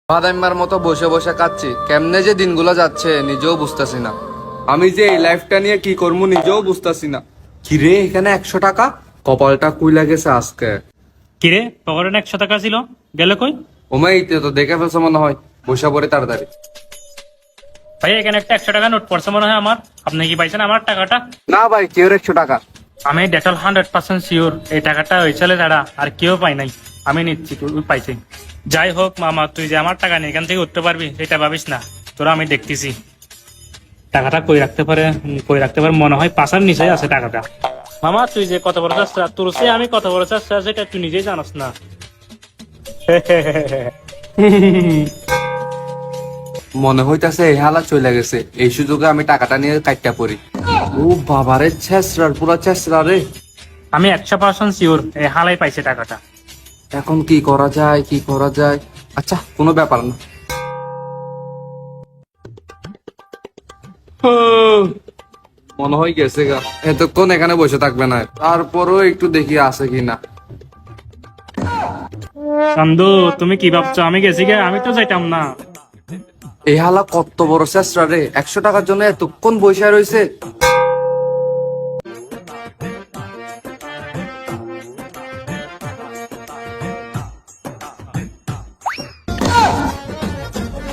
বাদাইম্মার মতো বসে বসে কাচ্ছি, কেমনে যে দিনগুলো যাচ্ছে নিজেও বুঝতেছি না। আমি যে এই লাইফটা নিয়ে কি করবো নিজেও বুঝতেছি না। কিরে এখানে 100 টাকা, কপালটা কুইলা গেছে আজকে। কিরে পকেটে 100 টাকা ছিল, গেল কই? ওমাই তো দেখে ফেলছে মনে হয়, বসে পড়ে তাড়াতাড়ি। ভাই এখানে একটা 100 টাকা নোট পড়ছে মনে হয় আমার। আপনি কি পাইছেন আমার টাকাটা? না ভাই, কেউ 100 টাকা। আমি ডেটল 100% শিওর এই টাকাটা ওই ছেলে ছাড়া আর কেউ পাই নাই। আমি নিচ্ছি, তুই পাইছি। যাই হোক মামা, তুই যে আমার টাকা নিয়ে এখান থেকে উঠতে পারবি সেটা ভাবিস না, তোরা আমি দেখতেছি। টাকাটা কই রাখতে পারে মনে হয় পাশার নিচে আছে টাকাটা। মামা তুই যে কত বড় চেষ্টা, তোর সে আমি কত বড় চেষ্টা সেটা তুই নিজেই জানাস না। মনে হইতাছে এই হালা চলে গেছে, এই সুযোগে আমি টাকাটা নিয়ে কাটটা পড়ি। ও বাবারে, ছেসরার পুরা ছেসরা রে। আমি 100% শিওর এই হালাই পাইছে টাকাটা। এখন কি করা যায়, কি করা যায়? আচ্ছা কোনো ব্যাপার না। মনে হয় গেছে গা, এতক্ষণ এখানে বসে থাকবে না, তারপরও একটু দেখি আছে কিনা। চান্দু তুমি কি ভাবছো আমি গেছি গে? আমি তো যাইতাম না। এই হালা কত বড় চেষ্টা রে, 100 টাকার জন্য এতক্ষণ বসে রয়েছে।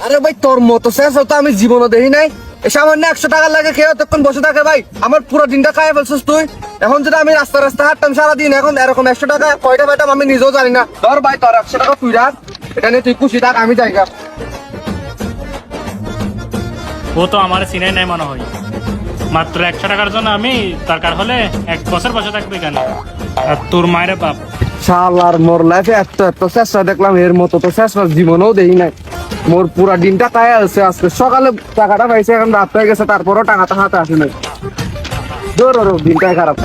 আরে ভাই, তোর মতো শেষ তো আমি জীবনও দেখি নাই। এই সামান্য 100 টাকা লাগে কেউ এতক্ষণ বসে থাকে ভাই? আমার পুরো দিনটা খাইয়ে ফেলছিস তুই। এখন যদি আমি রাস্তা রাস্তা হাঁটতাম সারাদিন, এখন এরকম 100 টাকা কয়টা পাইতাম আমি নিজেও জানি না। ধর ভাই, তোর 100 টাকা তুই রাখ, এখানে তুই খুশি থাক, আমি জায়গা। ও তো আমার চিনাই নাই মনে হয়। মাত্র 100 টাকার জন্য আমি দরকার হলে 1 বছর বসে থাকবে কেন? আর তোর মায়ের বাপ শালার মোর লাইফে এত এত চেষ্টা দেখলাম, এর মতো তো চেষ্টা জীবনেও দেখি নাই। মোর পুরা দিনটা কায়ে আছে, আজকে সকালে টাকাটা পাইছে, এখন রাত হয়ে গেছে, তারপরও টাকাটা হাতে আসে নাই। ধর দিনটাই খারাপ।